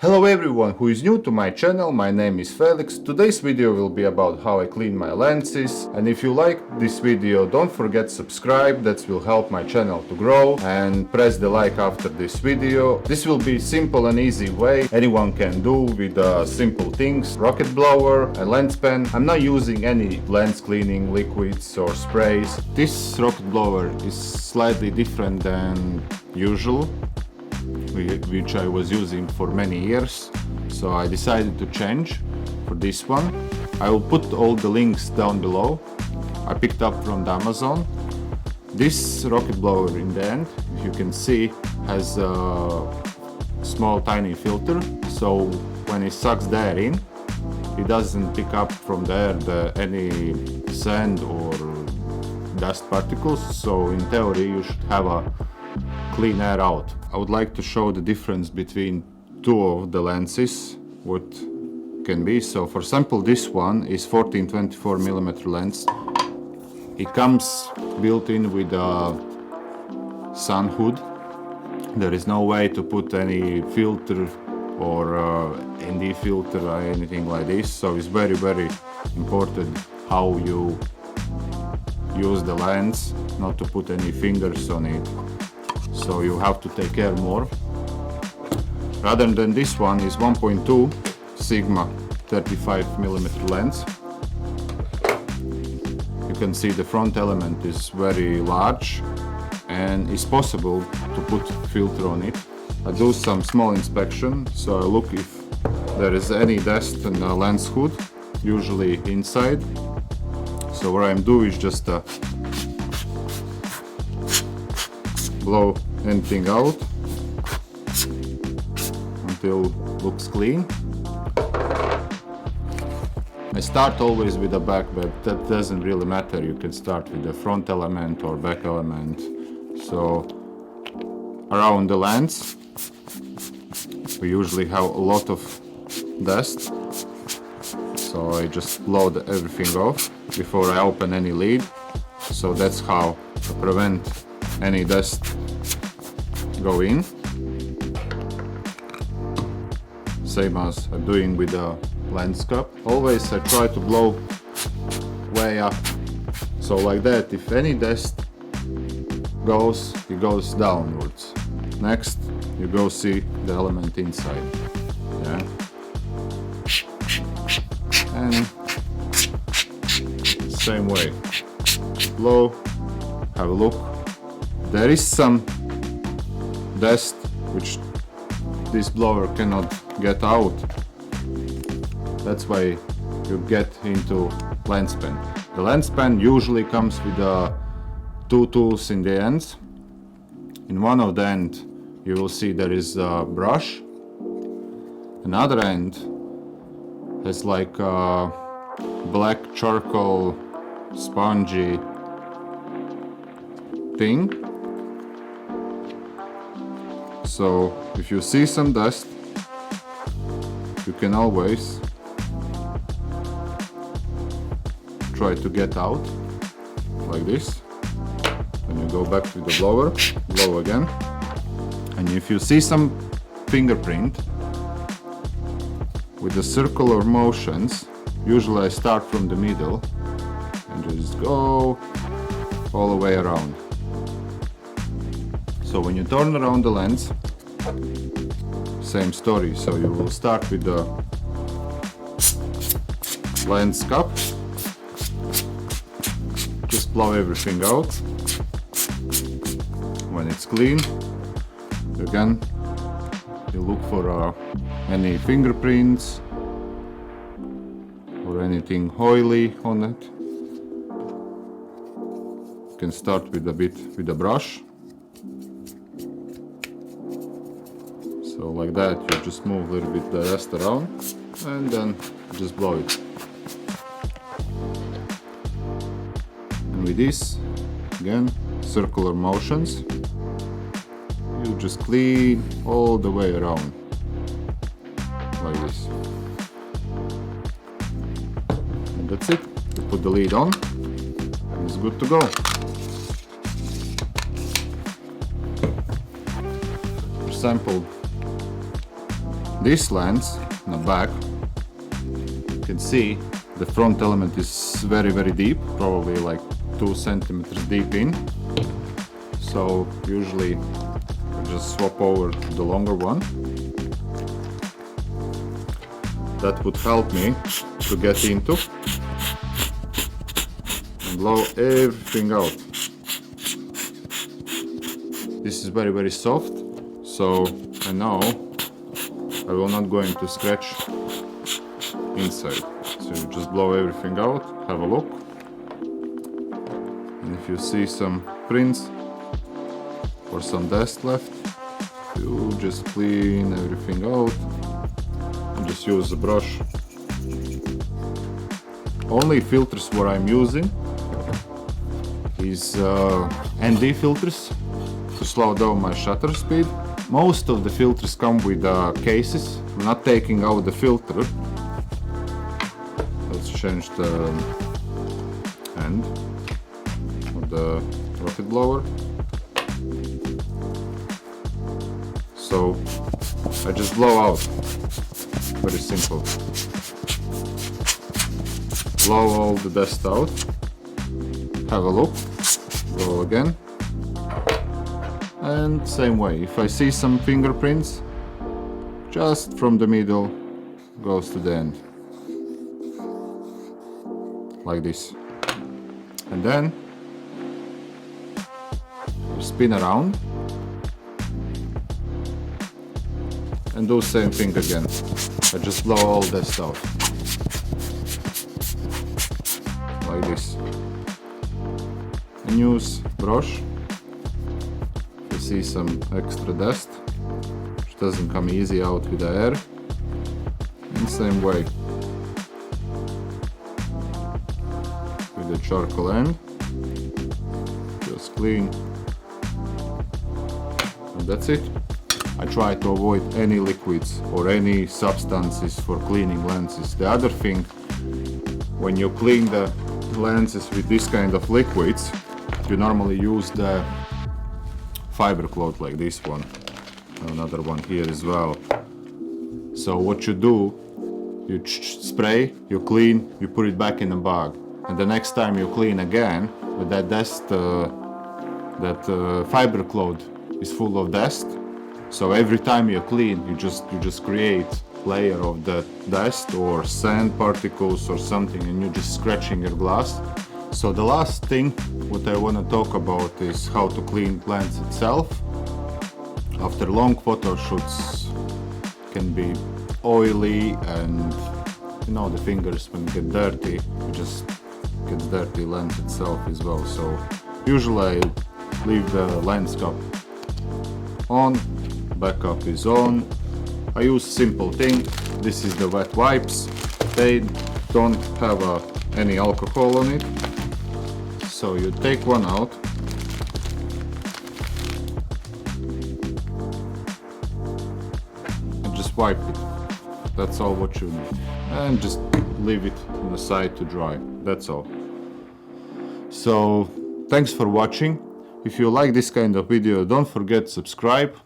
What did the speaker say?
Hello everyone who is new to my channel, my name is Felix. Today's video will be about how I clean my lenses, and if you like this video, don't forget subscribe, that will help my channel to grow, and press the like after this video. This will be simple and easy way anyone can do with simple things. Rocket blower, a lens pen. I'm not using any lens cleaning liquids or sprays. This rocket blower is slightly different than usual, which I was using for many years, so I decided to change for this one. I will put all the links down below. I picked up from the Amazon. This rocket blower in the end, if you can see, has a small tiny filter, so when it sucks the air in, it doesn't pick up from the air any sand or dust particles, so in theory you should have a clean air out. I would like to show the difference between two of the lenses, what can be. So for example, this one is 14-24mm lens. It comes built in with a sun hood. There is no way to put any filter or ND filter or anything like this, so it's very important how you use the lens, not to put any fingers on it. So you have to take care more. Rather than this one is 1.2 Sigma 35mm lens. You can see the front element is very large and it's possible to put filter on it. I do some small inspection, so I look if there is any dust in the lens hood, usually inside. So what I'm doing is just blow anything out until it looks clean. I start always with the back, but that doesn't really matter. You can start with the front element or back element. So around the lens we usually have a lot of dust, so I just blow everything off before I open any lid. So that's how to prevent any dust go in. Same as I'm doing with the lens cap. Always I try to blow way up, so like that, if any dust goes, it goes downwards. Next you go see the element inside, yeah. And same way, blow, have a look. There is some dust which this blower cannot get out. That's why you get into lens pen. The lens pen usually comes with two tools in the ends. In one of the end you will see there is a brush. Another end has like a black charcoal spongy thing. So if you see some dust, you can always try to get out like this. Then you go back to the blower, blow again, and if you see some fingerprint with the circular motions, usually I start from the middle and just go all the way around. So when you turn around the lens, same story. So you will start with the lens cap, just blow everything out. When it's clean, again you look for any fingerprints or anything oily on it. You can start with a bit with the brush. So like that, you just move a little bit the rest around and then just blow it. And with this, again, circular motions, you just clean all the way around like this. And that's it. You put the lid on and it's good to go. For example, this lens in the back, you can see the front element is very deep, probably like 2 centimeters deep in. So usually I just swap over to the longer one. That would help me to get into and blow everything out. This is very soft, so I know I will not going to scratch inside. So you just blow everything out, have a look, and if you see some prints or some dust left, you just clean everything out and just use the brush. Only filters what I'm using is ND filters to slow down my shutter speed. Most of the filters come with cases. I'm not taking out the filter. Let's change the end of the rocket blower. So I just blow out. Very simple. Blow all the dust out. Have a look. Blow again. And same way, if I see some fingerprints, just from the middle goes to the end, like this. And then spin around and do same thing again. I just blow all dust out, like this. And use brush. See some extra dust which doesn't come easy out with the air, and same way with the charcoal end, just clean, and that's it. I try to avoid any liquids or any substances for cleaning lenses. The other thing, when you clean the lenses with this kind of liquids, you normally use the fiber cloth like this one, another one here as well. So what you do, you spray, you clean, you put it back in the bag, and the next time you clean again with that dust, that fiber cloth is full of dust. So every time you clean, you just create layer of the dust or sand particles or something, and you're just scratching your glass. So the last thing what I want to talk about is how to clean lens itself. After long photo shoots can be oily, and you know the fingers when get dirty, it just gets dirty lens itself as well. So usually I leave the lens cap on, backup is on. I use simple thing. This is the wet wipes. They don't have any alcohol on it. So you take one out and just wipe it. That's all what you need. And just leave it on the side to dry. That's all. So thanks for watching. If you like this kind of video, don't forget to subscribe